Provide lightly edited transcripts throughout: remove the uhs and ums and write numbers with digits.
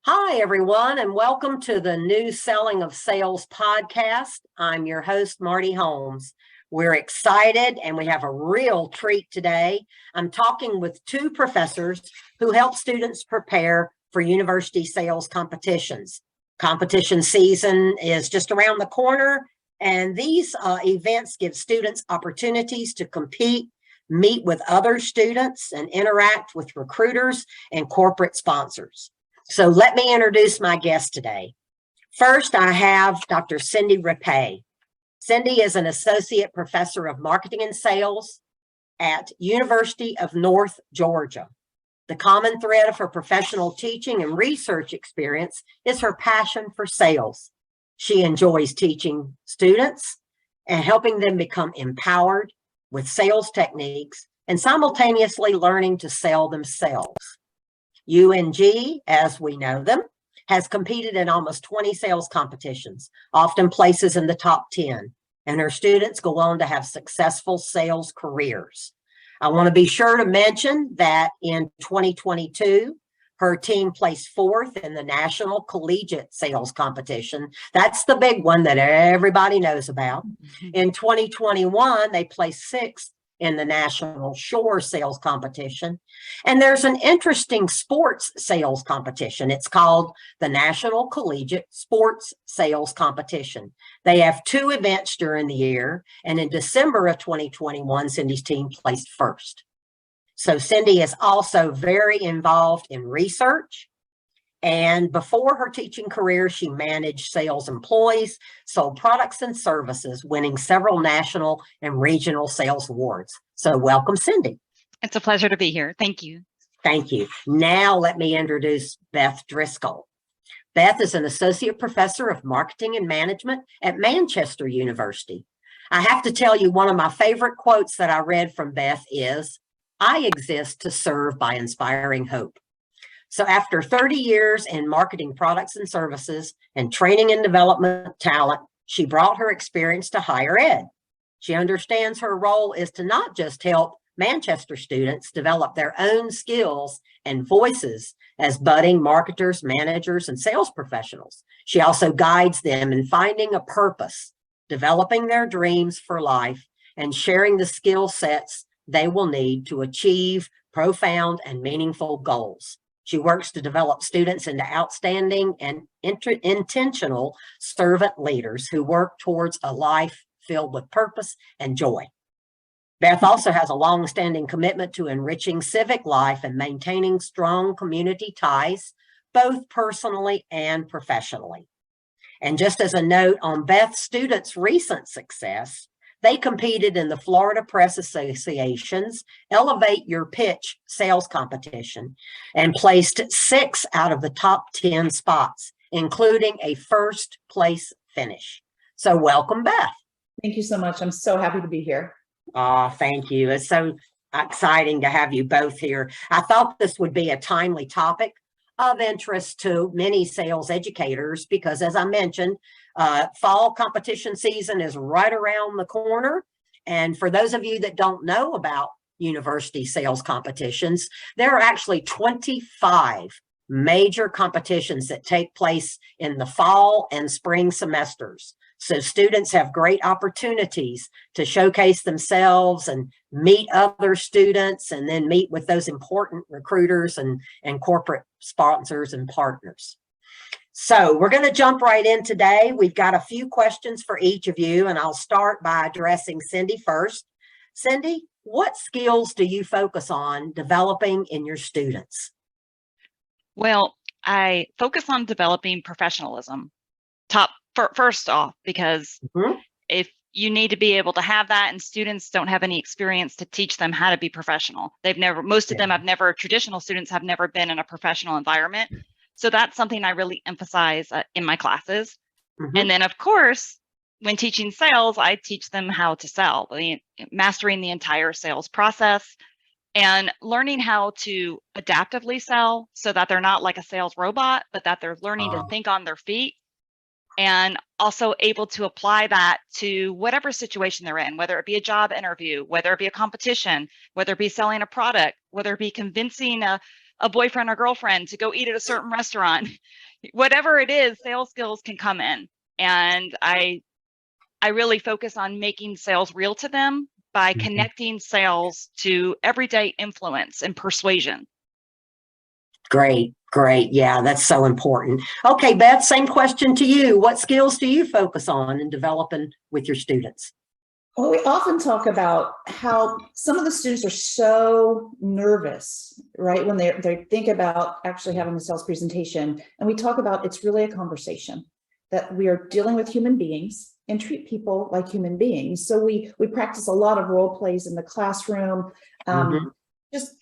Hi, everyone, and welcome to the New Selling of Sales podcast. I'm your host, Marty Holmes. We're excited and we have a real treat today. I'm talking with two professors who help students prepare for university sales competitions. Competition season is just around the corner, and these events give students opportunities to compete, meet with other students, and interact with recruiters and corporate sponsors. So let me introduce my guest today. First, I have Dr. Cindy Rippe. Cindy is an associate professor of marketing and sales at University of North Georgia. The common thread of her professional teaching and research experience is her passion for sales. She enjoys teaching students and helping them become empowered with sales techniques and simultaneously learning to sell themselves. UNG, as we know them, has competed in almost 20 sales competitions, often places in the top 10, and her students go on to have successful sales careers. I want to be sure to mention that in 2022, her team placed fourth in the National Collegiate Sales Competition. That's the big one that everybody knows about. In 2021, they placed sixth in the National Shore Sales Competition. And there's an interesting sports sales competition. It's called the National Collegiate Sports Sales Competition. They have two events during the year, and in December of 2021, Cindy's team placed first. So Cindy is also very involved in research. And before her teaching career, she managed sales employees, sold products and services, winning several national and regional sales awards. So welcome, Cindy. It's a pleasure to be here. Thank you. Thank you. Now let me introduce Beth Driscol. Beth is an associate professor of marketing and management at Manchester University. I have to tell you, one of my favorite quotes that I read from Beth is, "I exist to serve by inspiring hope." So after 30 years in marketing products and services and training and development talent, she brought her experience to higher ed. She understands her role is to not just help Manchester students develop their own skills and voices as budding marketers, managers, and sales professionals. She also guides them in finding a purpose, developing their dreams for life, and sharing the skill sets they will need to achieve profound and meaningful goals. She works to develop students into outstanding and intentional servant leaders who work towards a life filled with purpose and joy. Beth also has a long-standing commitment to enriching civic life and maintaining strong community ties, both personally and professionally. And just as a note on Beth's students' recent success, they competed in the Florida Press Association's Elevate Your Pitch sales competition and placed 6 out of the top 10 spots, including a first place finish. So welcome, Beth. Thank you so much. I'm so happy to be here. Thank you. It's so exciting to have you both here. I thought this would be a timely topic of interest to many sales educators because, as I mentioned, fall competition season is right around the corner. And for those of you that don't know about university sales competitions, there are actually 25 major competitions that take place in the fall and spring semesters. So students have great opportunities to showcase themselves and meet other students and then meet with those important recruiters and corporate sponsors and partners. So we're going to jump right in today. We've got a few questions for each of you, and I'll start by addressing Cindy first. Cindy, what skills do you focus on developing in your students? Well, I focus on developing professionalism. First off, because if you need to be able to have that, and students don't have any experience to teach them how to be professional. Most of them have never, traditional students have never been in a professional environment. So that's something I really emphasize in my classes. And then, of course, when teaching sales, I teach them how to sell, mastering the entire sales process and learning how to adaptively sell so that they're not like a sales robot, but that they're learning to think on their feet. And also able to apply that to whatever situation they're in, whether it be a job interview, whether it be a competition, whether it be selling a product, whether it be convincing a a boyfriend or girlfriend to go eat at a certain restaurant. Whatever it is, sales skills can come in. And I really focus on making sales real to them by connecting sales to everyday influence and persuasion. Great, great. Yeah, that's so important. Okay, Beth, same question to you. What skills do you focus on in developing with your students? Well, we often talk about how some of the students are so nervous, right, when they think about actually having a sales presentation. And we talk about it's really a conversation, that we are dealing with human beings and treat people like human beings. So we practice a lot of role plays in the classroom. Just,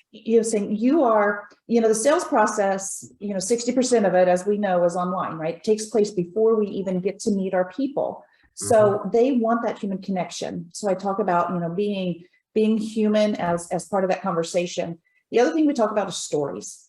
saying you are, the sales process, 60% of it, as we know, is online, right? Takes place before we even get to meet our people. So they want that human connection. So I talk about, being human as part of that conversation. The other thing we talk about is stories.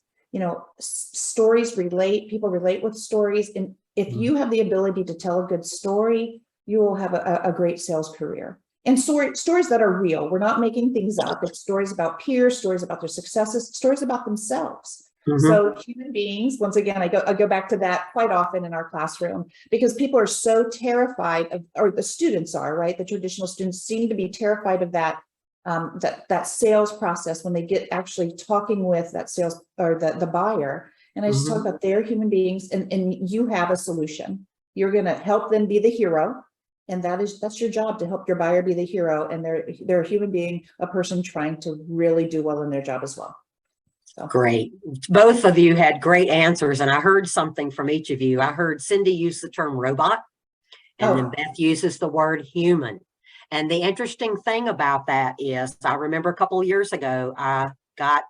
Stories relate, people relate with stories. And if you have the ability to tell a good story, you will have a great sales career. And stories that are real. We're not making things up. It's stories about peers, stories about their successes, stories about themselves. So human beings, once again, I go back to that quite often in our classroom, because people are so terrified of, or the students are, right? The traditional students seem to be terrified of that sales process when they get actually talking with that sales or the buyer. And I just talk about they're human beings, and you have a solution. You're going to help them be the hero. And that's your job, to help your buyer be the hero. And they're a human being, a person trying to really do well in their job as well. So. Great. Both of you had great answers, and I heard something from each of you. I heard Cindy use the term robot, and then Beth uses the word human. And the interesting thing about that is, I remember a couple of years ago, I got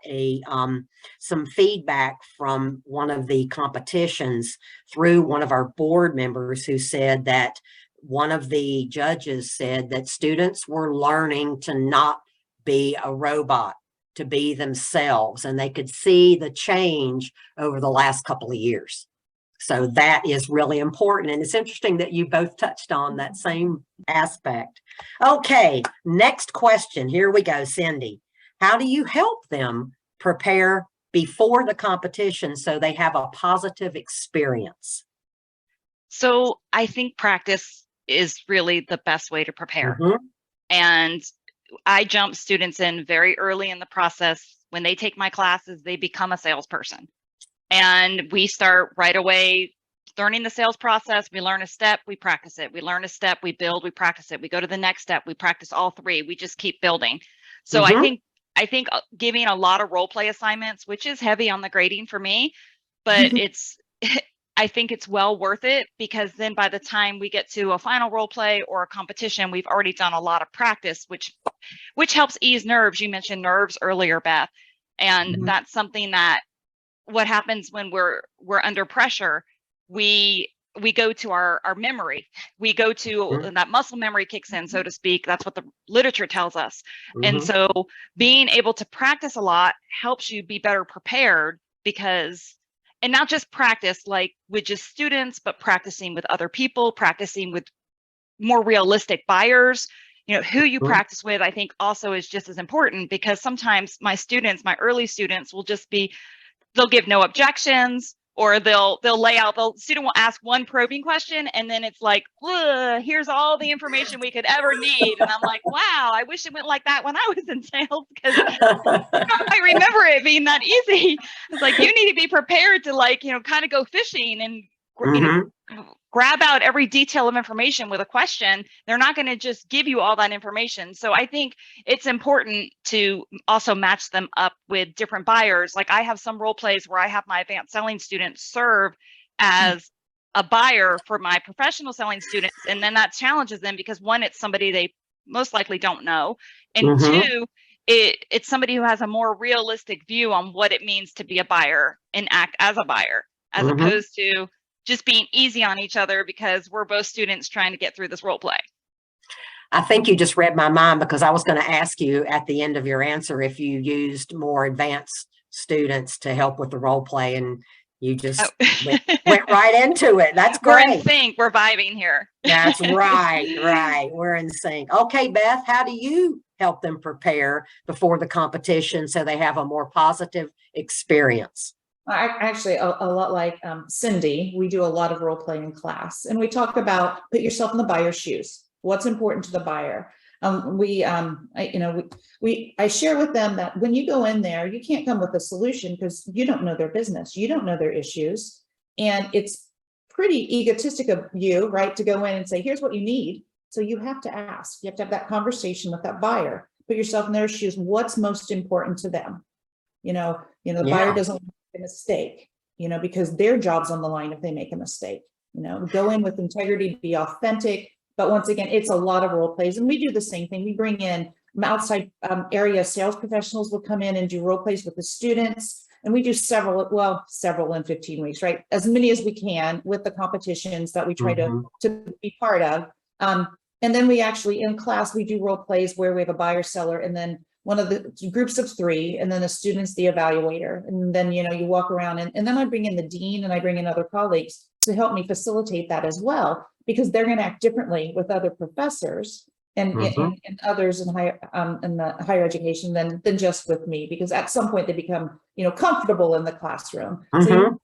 some feedback from one of the competitions through one of our board members, who said that one of the judges said that students were learning to not be a robot, to be themselves, and they could see the change over the last couple of years. So that is really important. And it's interesting that you both touched on that same aspect. Okay, next question. Here we go, Cindy. How do you help them prepare before the competition so they have a positive experience? So I think practice is really the best way to prepare. And I jump students in very early in the process. When they take my classes, they become a salesperson. And we start right away learning the sales process. We learn a step, we practice it. We learn a step, we build, we practice it. We go to the next step, we practice all three. We just keep building. So I think giving a lot of role play assignments, which is heavy on the grading for me, but I think it's well worth it, because then by the time we get to a final role play or a competition, we've already done a lot of practice, which helps ease nerves. You mentioned nerves earlier, Beth, and that's something that what happens when we're under pressure, we go to our memory. We go to that muscle memory kicks in, so to speak. That's what the literature tells us. And so being able to practice a lot helps you be better prepared, because and not just practice like with just students, but practicing with other people, practicing with more realistic buyers. Who you practice with, I think also is just as important, because sometimes my early students will just they'll give no objections, or they'll lay out, the student will ask one probing question, and then it's like, here's all the information we could ever need. And I'm like, wow, I wish it went like that when I was in sales, because I remember it being that easy. It's like, you need to be prepared to kind of go fishing and grab out every detail of information with a question. They're not going to just give you all that information. So I think it's important to also match them up with different buyers. Like, I have some role plays where I have my advanced selling students serve as a buyer for my professional selling students. And then that challenges them, because one, it's somebody they most likely don't know. And two, it's somebody who has a more realistic view on what it means to be a buyer and act as a buyer, as opposed to just being easy on each other because we're both students trying to get through this role play. I think you just read my mind, because I was going to ask you at the end of your answer if you used more advanced students to help with the role play, and you just went right into it. That's great. We're in sync. We're vibing here. That's right. We're in sync. Okay, Beth, how do you help them prepare before the competition so they have a more positive experience? Actually, a lot like Cindy, we do a lot of role playing in class, and we talk about put yourself in the buyer's shoes. What's important to the buyer? I share with them that when you go in there, you can't come with a solution because you don't know their business, you don't know their issues, and it's pretty egotistic of you, right, to go in and say, here's what you need. So you have to ask. You have to have that conversation with that buyer. Put yourself in their shoes. What's most important to them? The buyer doesn't want to make a mistake, because their job's on the line if they make a mistake. Go in with integrity, be authentic. But once again, it's a lot of role plays, and we do the same thing. We bring in outside area sales professionals will come in and do role plays with the students. And we do several in 15 weeks, right? As many as we can with the competitions that we try to be part of. And then we actually in class, we do role plays where we have a buyer seller and then one of the groups of 3, and then the student's the evaluator. And then, you walk around and then I bring in the dean and I bring in other colleagues to help me facilitate that as well, because they're going to act differently with other professors and others in the higher education than just with me, because at some point they become, comfortable in the classroom. So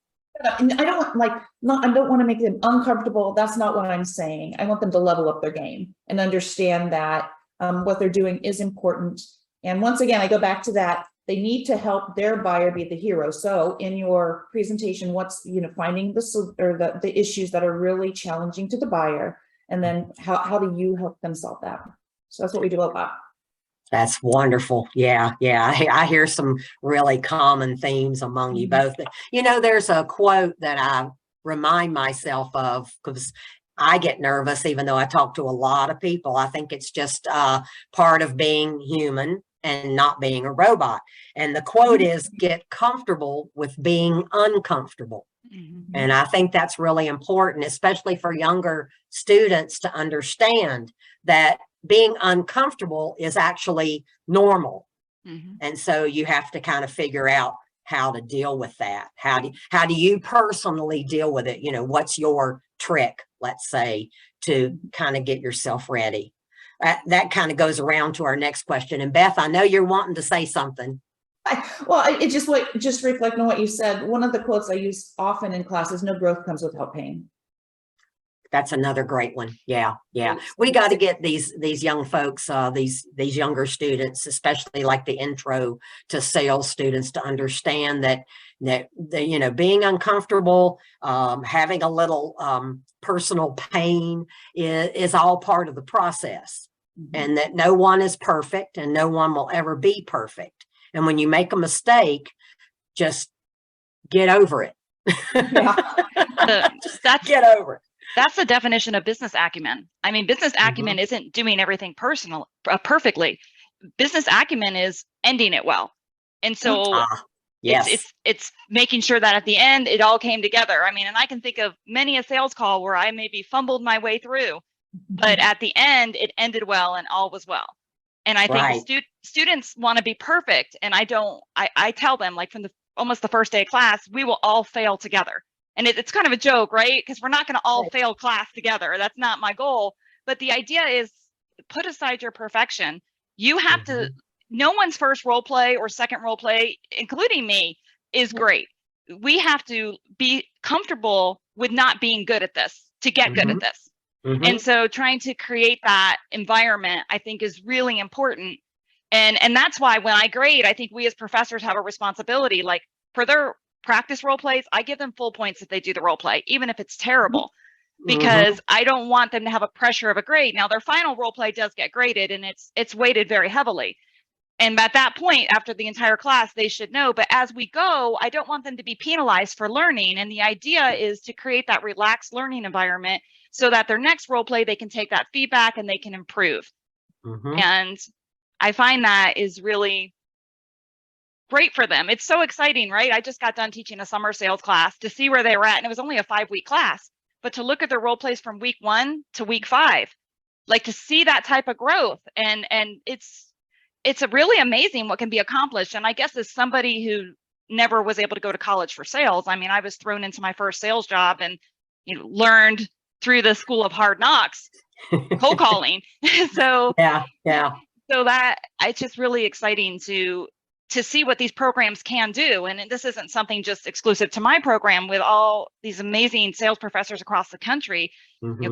and I don't want to make them uncomfortable. That's not what I'm saying. I want them to level up their game and understand that what they're doing is important. And once again, I go back to that. They need to help their buyer be the hero. So in your presentation, what's, finding the issues that are really challenging to the buyer, and then how do you help them solve that? So that's what we do a lot. That's wonderful. Yeah. I hear some really common themes among you both. There's a quote that I remind myself of because I get nervous, even though I talk to a lot of people. I think it's just part of being human and not being a robot. And the quote is, get comfortable with being uncomfortable. And I think that's really important, especially for younger students, to understand that being uncomfortable is actually normal. And so you have to kind of figure out how to deal with that. How do you personally deal with it? What's your trick, let's say, to kind of get yourself ready? That kind of goes around to our next question. And Beth, I know you're wanting to say something. Just reflecting on what you said, one of the quotes I use often in class is, no growth comes without pain. That's another great one. Yeah. We got to get these young folks, these younger students, especially like the intro to sales students, to understand that being uncomfortable, having a little personal pain is all part of the process, and that no one is perfect and no one will ever be perfect. And when you make a mistake, just get over it. Get over it. That's the definition of business acumen. I mean, business acumen isn't doing everything perfectly. Business acumen is ending it well. And so it's making sure that at the end, it all came together. I mean, and I can think of many a sales call where I maybe fumbled my way through, but at the end, it ended well and all was well. And I think students want to be perfect. And I tell them, like, from almost the first day of class, we will all fail together. And it's kind of a joke, right? Because we're not going to all fail class together. That's not my goal. But the idea is, put aside your perfection. You have to, no one's first role play or second role play, including me, is great. We have to be comfortable with not being good at this to get good at this. And so trying to create that environment, I think, is really important. And that's why when I grade, I think we as professors have a responsibility, like, for their practice role plays, I give them full points if they do the role play, even if it's terrible, because I don't want them to have a pressure of a grade. Now, their final role play does get graded, and it's weighted very heavily. And at that point, after the entire class, they should know. But as we go, I don't want them to be penalized for learning. And the idea is to create that relaxed learning environment so that their next role play, they can take that feedback and they can improve. And I find that is really great for them. It's so exciting, right? I just got done teaching a summer sales class to see where they were at. And it was only a 5-week class, but to look at their role plays from week 1 to week 5, like, to see that type of growth. And it's really amazing what can be accomplished. And I guess as somebody who never was able to go to college for sales, I mean, I was thrown into my first sales job and, learned through the school of hard knocks, cold calling. So So that it's just really exciting to see what these programs can do. And this isn't something just exclusive to my program. With all these amazing sales professors across the country,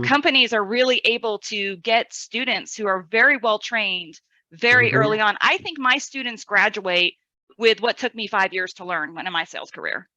companies are really able to get students who are very well trained very early on. I think my students graduate with what took me 5 years to learn in my sales career.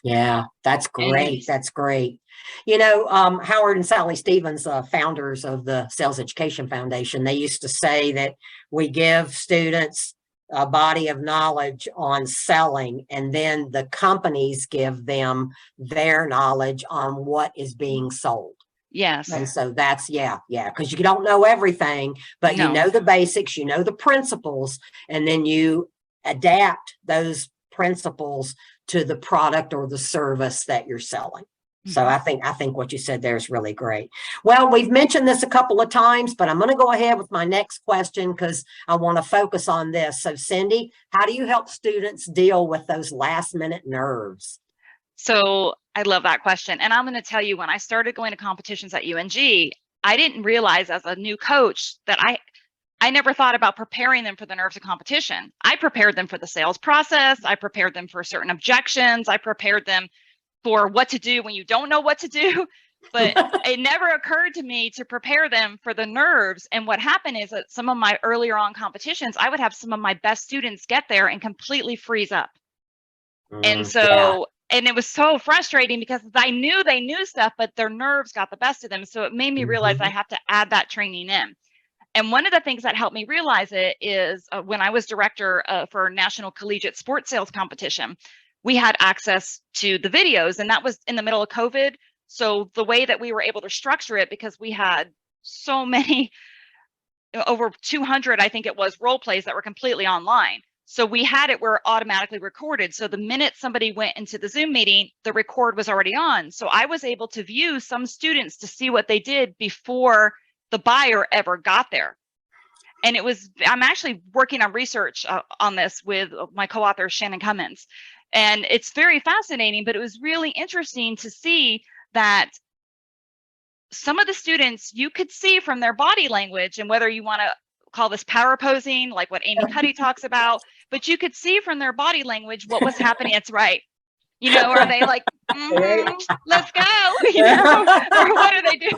Yeah, that's great. That's great. You know, Howard and Sally Stevens, founders of the Sales Education Foundation, they used to say that we give students a body of knowledge on selling, and then the companies give them their knowledge on what is being sold. Yes. And so that's, because you don't know everything, but you know the basics, you know the principles, and then you adapt those principles to the product or the service that you're selling. So I think what you said there is really great. Well, we've mentioned this a couple of times, but I'm going to go ahead with my next question because I want to focus on this. So Cindy, how do you help students deal with those last minute nerves? So I love that question. And I'm going to tell you, when I started going to competitions at UNG, I didn't realize as a new coach that I never thought about preparing them for the nerves of competition. I prepared them for the sales process. I prepared them for certain objections. I prepared them for what to do when you don't know what to do. But it never occurred to me to prepare them for the nerves. And what happened is that some of my earlier on competitions, I would have some of my best students get there and completely freeze up. And so, and it was so frustrating because I knew they knew stuff, but their nerves got the best of them. So it made me realize I have to add that training in. And one of the things that helped me realize it is when I was director for National Collegiate Sports Sales Competition, we had access to the videos, and that was in the middle of COVID. So the way that we were able to structure it, because we had so many, over 200, I think it was, role plays that were completely online. So we had it where automatically recorded. So the minute somebody went into the Zoom meeting, the record was already on. So I was able to view some students to see what they did before the buyer ever got there. And I'm actually working on research on this with my co-author, Shannon Cummins. And it's very fascinating, but it was really interesting to see that some of the students, you could see from their body language, and whether you want to call this power posing, like what Amy Cuddy talks about, but you could see from their body language what was happening. It's right. You know, are they like, let's go, you know, or what are they doing?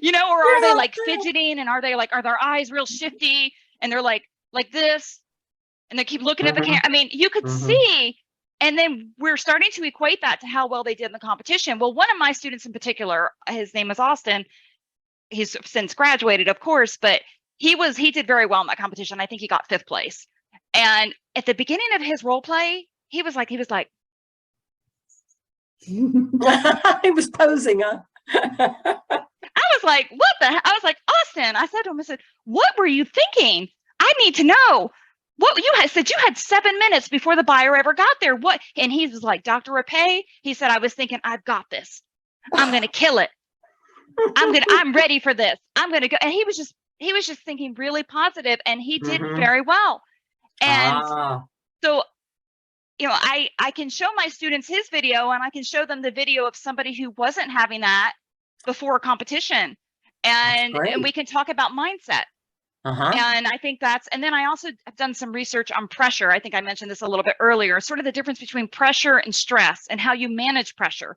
You know, or are they like fidgeting, and are they like, are their eyes real shifty, and they're like this, and they keep looking at the camera? I mean, you could see, and then we're starting to equate that to how well they did in the competition. Well, one of my students in particular, his name is Austin. He's since graduated, of course, but he did very well in that competition. I think he got 5th place. And at the beginning of his role play, he was like, he was posing, huh? I was like, what the hell? I was like, Austin, I said to him, I said, what were you thinking? I need to know. What you had said, you had 7 minutes before the buyer ever got there. What? And he was like, Dr. Rippe, he said, I was thinking, I've got this. I'm going to kill it. I'm ready for this. I'm going to go. And he was just thinking really positive, and he did very well. And so, you know, I can show my students his video, and I can show them the video of somebody who wasn't having that before a competition. And we can talk about mindset. And I think and then I also have done some research on pressure. I think I mentioned this a little bit earlier, sort of the difference between pressure and stress and how you manage pressure.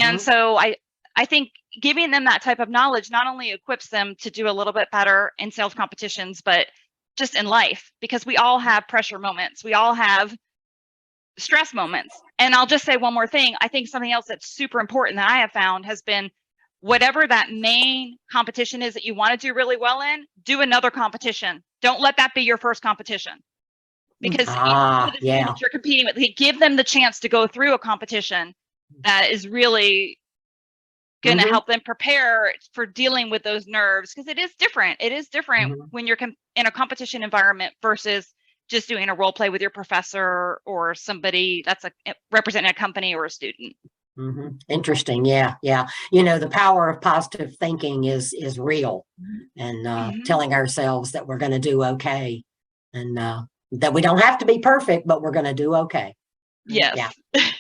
And so I think giving them that type of knowledge not only equips them to do a little bit better in sales competitions, but just in life, because we all have pressure moments. We all have stress moments. And I'll just say one more thing. I think something else that's super important that I have found has been, whatever that main competition is that you want to do really well in, do another competition. Don't let that be your first competition, because you're competing with, give them the chance to go through a competition that is really going to help them prepare for dealing with those nerves, because it is different. It is different when you're in a competition environment versus just doing a role play with your professor or somebody that's representing a company or a student. Interesting. Yeah. You know, the power of positive thinking is real, and telling ourselves that we're going to do okay, and that we don't have to be perfect, but we're going to do okay. Yes. Yeah.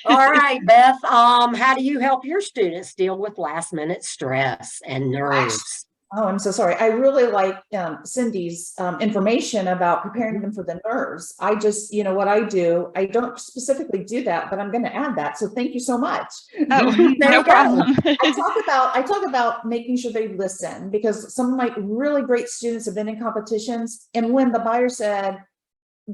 All right, Beth. How do you help your students deal with last minute stress and nerves? Oh, I'm so sorry. I really like Cindy's information about preparing them for the nerves. I just, what I do, I don't specifically do that, but I'm going to add that. So thank you so much. Oh, There no you go. problem. I talk about making sure they listen, because some of my really great students have been in competitions. And when the buyer said,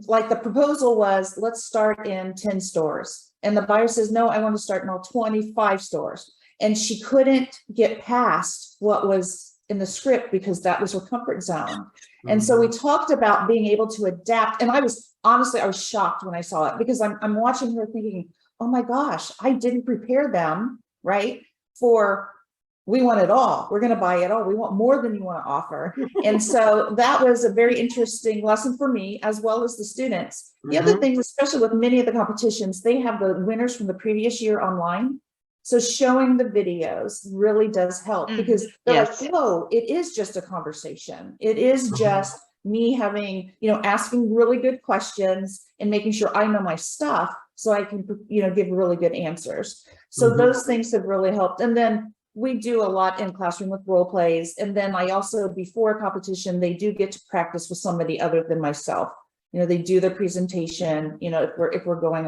like, the proposal was, let's start in 10 stores. And the buyer says, no, I want to start in all 25 stores. And she couldn't get past what was in the script because that was her comfort zone. And so we talked about being able to adapt. And I was shocked when I saw it, because I'm watching her thinking, oh my gosh, I didn't prepare them, right? We want it all. We're going to buy it all. We want more than you want to offer. And so that was a very interesting lesson for me, as well as the students. The other thing, especially with many of the competitions, they have the winners from the previous year online. So showing the videos really does help, because they're like, whoa, it is just a conversation. It is just me having, asking really good questions and making sure I know my stuff so I can, give really good answers. So those things have really helped. And then we do a lot in classroom with role plays. And then I also, before a competition, they do get to practice with somebody other than myself. They do their presentation, if we're going,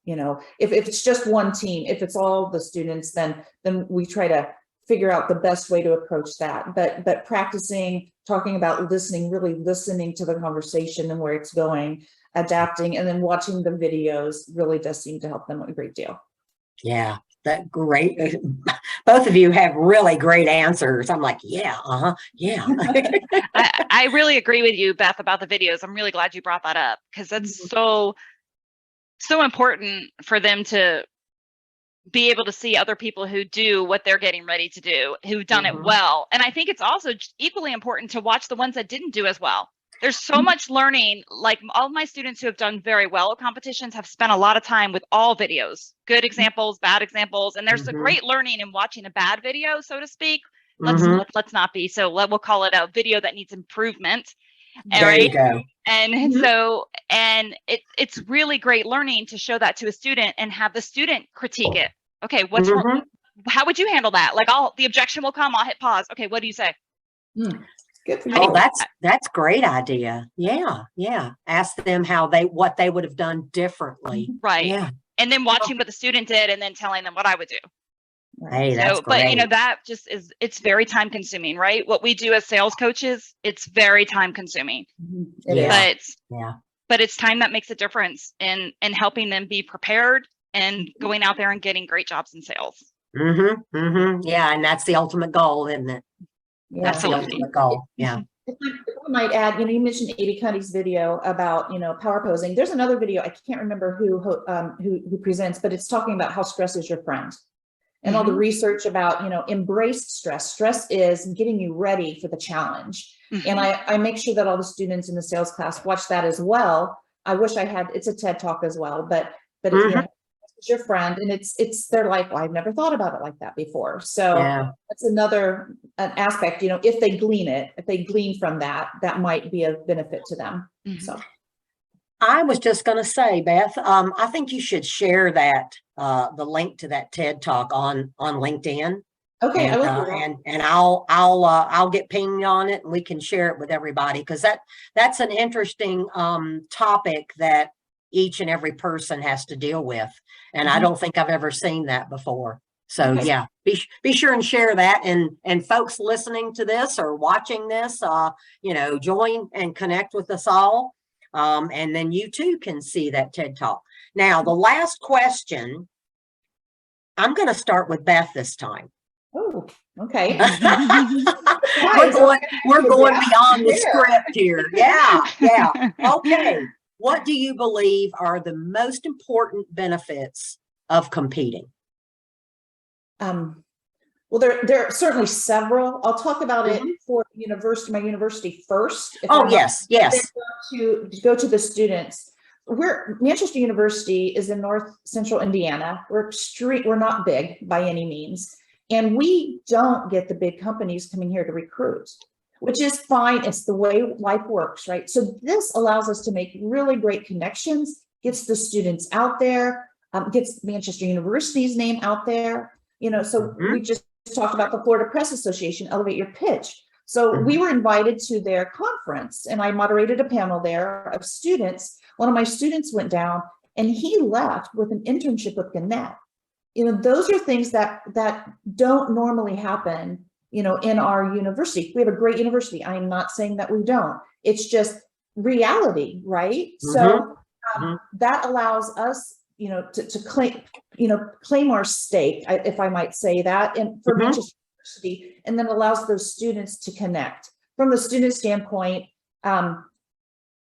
if it's just one team, if it's all the students, then we try to figure out the best way to approach that. But practicing, talking about listening, really listening to the conversation and where it's going, adapting, and then watching the videos really does seem to help them a great deal. Yeah, that great. Both of you have really great answers. I'm like, yeah, yeah. I really agree with you, Beth, about the videos. I'm really glad you brought that up, because that's so important for them to be able to see other people who do what they're getting ready to do, who've done it well. And I think it's also equally important to watch the ones that didn't do as well. There's so much learning. Like, all of my students who have done very well at competitions have spent a lot of time with all videos, good examples, bad examples. And there's a great learning in watching a bad video, so to speak. Let's not be. So we'll call it a video that needs improvement. There you go. And so, and it's really great learning to show that to a student and have the student critique it. Okay, what's wrong? How would you handle that? Like, the objection will come, I'll hit pause. Okay, what do you say? Good for you. Oh, that's great idea. Yeah. Ask them what they would have done differently. Right. Yeah. And then watching what the student did and then telling them what I would do. Hey, that's great. But that just it's very time consuming, right? What we do as sales coaches, it's very time consuming. But it's time that makes a difference in helping them be prepared and going out there and getting great jobs in sales. Yeah, and that's the ultimate goal, isn't it? Yeah. That's the ultimate goal. Yeah. If I might add, you mentioned Amy Cuddy's video about, power posing. There's another video, I can't remember who presents, but it's talking about how stress is your friend. And all the research about, embrace stress. Stress is getting you ready for the challenge. And I make sure that all the students in the sales class watch that as well. I wish I had, it's a TED talk as well, but if it's your friend, and they're like, well, I've never thought about it like that before. So that's another aspect, if they glean from that, that might be a benefit to them. So I was just going to say, Beth, I think you should share that, the link to that TED talk on LinkedIn. Okay, and, I will do that. And I'll get pinged on it, and we can share it with everybody, because that's an interesting topic that each and every person has to deal with, and I don't think I've ever seen that before. So yeah, be sure and share that, and folks listening to this or watching this, join and connect with us all. And then you too can see that TED talk. Now, the last question, I'm going to start with Beth this time. Oh, okay. we're going beyond the script here. Yeah. Okay. What do you believe are the most important benefits of competing? Well, there are certainly several. I'll talk about it for my university first. Yes. To go to the students. Manchester University is in North Central Indiana. We're not big by any means. And we don't get the big companies coming here to recruit, which is fine. It's the way life works, right? So this allows us to make really great connections, gets the students out there, gets Manchester University's name out there. So we just talked about the Florida Press Association, Elevate Your Pitch. So we were invited to their conference, and I moderated a panel there of students. One of my students went down, and he left with an internship with Gannett. Those are things that don't normally happen, in our university. We have a great university. I'm not saying that we don't. It's just reality, right? So that allows us, to claim our stake, if I might say that, and for Manchester University, and then allows those students to connect. From the student standpoint,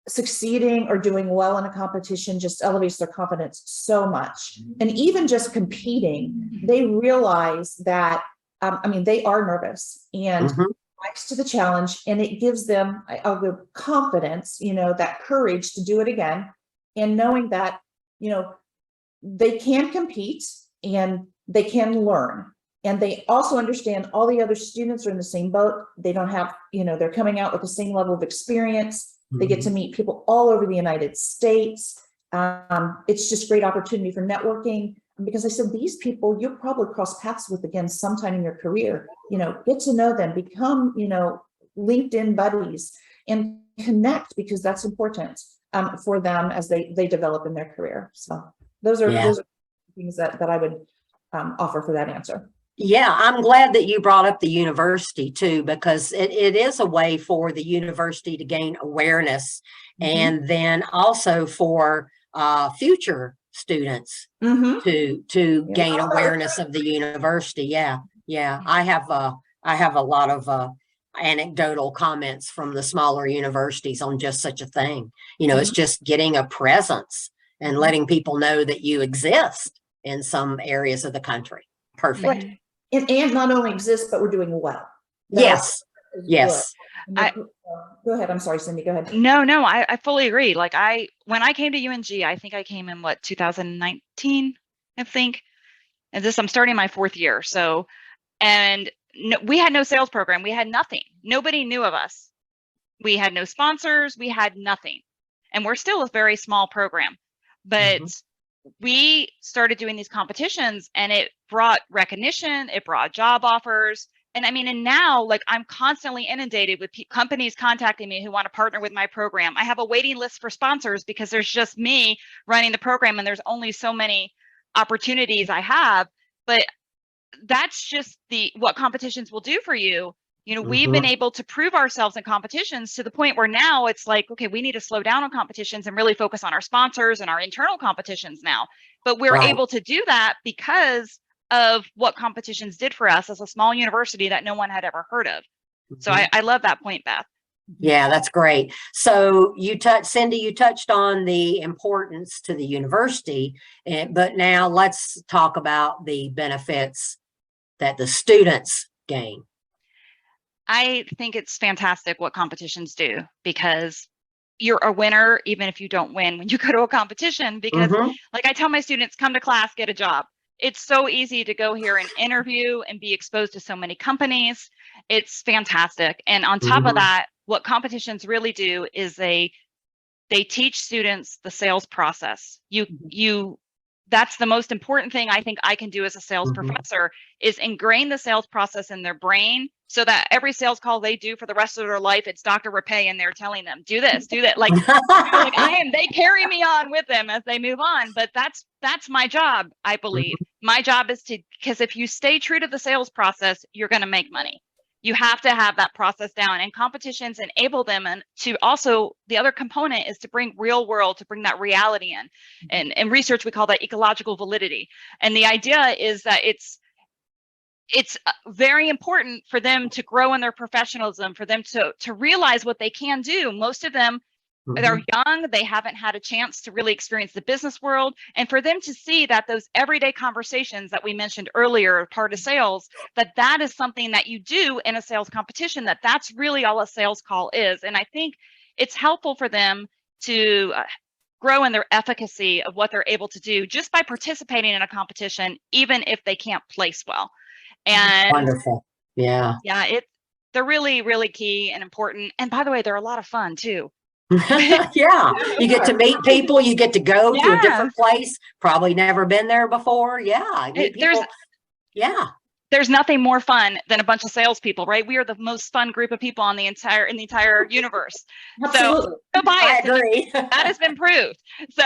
succeeding or doing well in a competition just elevates their confidence so much. And even just competing, they realize that, they are nervous and rise to the challenge, and it gives them the confidence, that courage to do it again, and knowing that, they can compete and they can learn. And they also understand all the other students are in the same boat. They don't have, they're coming out with the same level of experience. They get to meet people all over the United States. It's just great opportunity for networking, because I said, these people you'll probably cross paths with again sometime in your career. Get to know them, become, LinkedIn buddies, and connect, because that's important for them as they develop in their career. So those are things that I would offer for that answer. Yeah, I'm glad that you brought up the university too, because it is a way for the university to gain awareness, and then also for future students to gain awareness of the university. Yeah. I have a lot of anecdotal comments from the smaller universities on just such a thing. It's just getting a presence and letting people know that you exist in some areas of the country. Perfect. And not only exist, but we're doing well. Yes. Go ahead. I'm sorry, Cindy. Go ahead. No, I fully agree. Like when I came to UNG, I think I came in 2019, I think. And I'm starting my 4th year. So, and we had no sales program. We had nothing. Nobody knew of us. We had no sponsors. We had nothing. And we're still a very small program, but we started doing these competitions, and it brought recognition. It brought job offers. And and now, I'm constantly inundated with companies contacting me who want to partner with my program. I have a waiting list for sponsors because there's just me running the program, and there's only so many opportunities I have. But that's just what competitions will do for you. We've been able to prove ourselves in competitions to the point where now it's okay, we need to slow down on competitions and really focus on our sponsors and our internal competitions now. But we're able to do that because of what competitions did for us as a small university that no one had ever heard of. So I love that point, Beth. Yeah, that's great. So Cindy, you touched on the importance to the university, but now let's talk about the benefits that the students gain. I think it's fantastic what competitions do, because you're a winner even if you don't win when you go to a competition, because I tell my students, come to class, get a job. It's so easy to go here and interview and be exposed to so many companies. It's fantastic. And on top of that, what competitions really do is they teach students the sales process. That's the most important thing I think I can do as a sales professor, is ingrain the sales process in their brain, so that every sales call they do for the rest of their life, it's Dr. Rippe, and they're telling them, do this, do that. They carry me on with them as they move on. But that's my job, I believe. My job is because if you stay true to the sales process, you're going to make money. You have to have that process down, and competitions enable them. And to also, the other component is to bring real world, to bring that reality in. And in research, we call that ecological validity. And the idea is that it's very important for them to grow in their professionalism, for them to realize what they can do. Most of them, they're young, they haven't had a chance to really experience the business world. And for them to see that those everyday conversations that we mentioned earlier, part of sales, that is something that you do in a sales competition, that's really all a sales call is. And I think it's helpful for them to grow in their efficacy of what they're able to do just by participating in a competition, even if they can't place well. And wonderful. Yeah, they're really, really key and important. And by the way, they're a lot of fun too. Yeah, you get to meet people, you get to go to a different place, probably never been there before. Yeah, meet people. Yeah, there's nothing more fun than a bunch of salespeople, right? We are the most fun group of people in the entire universe. Absolutely. So no bias. I agree. That has been proved. So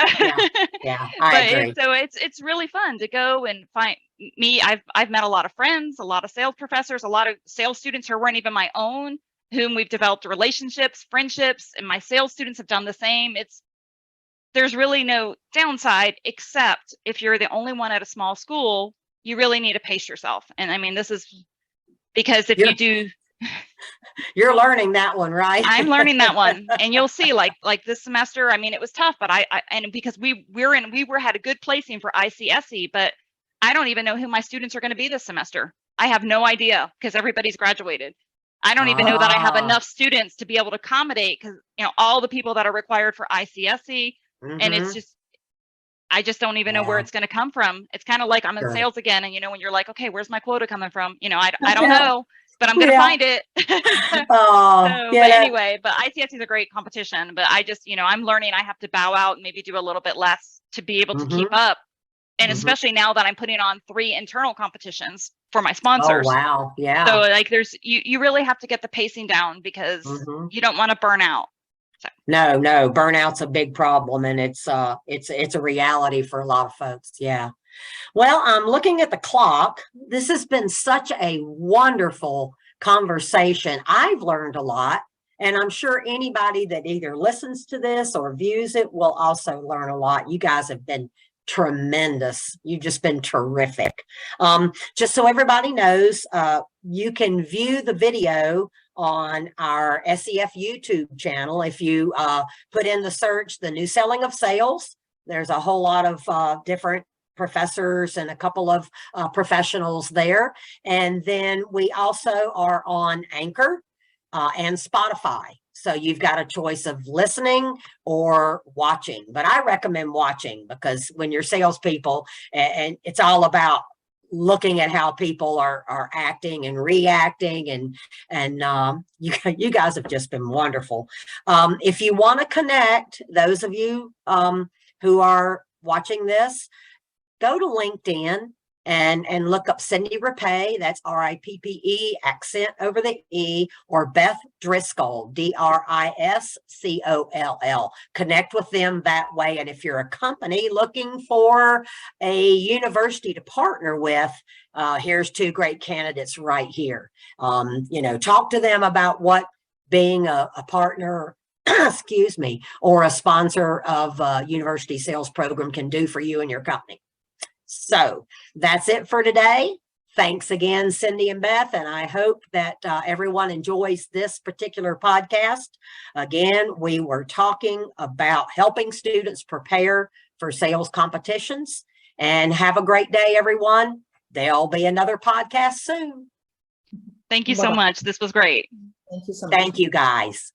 Yeah, I agree. So it's really fun to go and find me. I've met a lot of friends, a lot of sales professors, a lot of sales students who weren't even my own, whom we've developed relationships, friendships, and my sales students have done the same. There's really no downside, except if you're the only one at a small school, you really need to pace yourself. And I mean, this is because if you do, you're learning that one, right? I'm learning that one, and you'll see, like this semester. I mean, it was tough, but and because we had a good placing for ICSE, but I don't even know who my students are going to be this semester. I have no idea because everybody's graduated. I don't even know that I have enough students to be able to accommodate, because all the people that are required for ICSE, and it's just. I just don't even know where it's going to come from. It's kind of like I'm in sales again. And, when you're like, okay, where's my quota coming from? I don't know, but I'm going to find it. But anyway, but ICSE is a great competition, but I just, I'm learning. I have to bow out and maybe do a little bit less to be able to keep up. And especially now that I'm putting on 3 internal competitions for my sponsors. Oh, wow. Yeah. So like you really have to get the pacing down, because you don't want to burn out. No, burnout's a big problem, and it's a reality for a lot of folks. Yeah. Well, I'm looking at the clock. This has been such a wonderful conversation. I've learned a lot, and I'm sure anybody that either listens to this or views it will also learn a lot. You guys have been tremendous. You've just been terrific. Just so everybody knows, you can view the video on our SEF YouTube channel. If you put in the search, The New Selling of Sales, there's a whole lot of different professors and a couple of professionals there. And then we also are on Anchor and Spotify. So you've got a choice of listening or watching, but I recommend watching, because when you're salespeople, and it's all about looking at how people are acting and reacting, and you guys have just been wonderful. If you want to connect, those of you who are watching this, go to LinkedIn and look up Cindy Rippe, that's R-I-P-P-E, accent over the E, or Beth Driscoll, D-R-I-S-C-O-L-L. Connect with them that way. And if you're a company looking for a university to partner with, here's 2 great candidates right here. Talk to them about what being a partner excuse me, or a sponsor of a university sales program can do for you and your company. So that's it for today. Thanks again, Cindy and Beth, and I hope that everyone enjoys this particular podcast. Again, we were talking about helping students prepare for sales competitions. And have a great day, everyone. There'll be another podcast soon. Thank you so much. This was great. Thank you so much. Thank you, guys.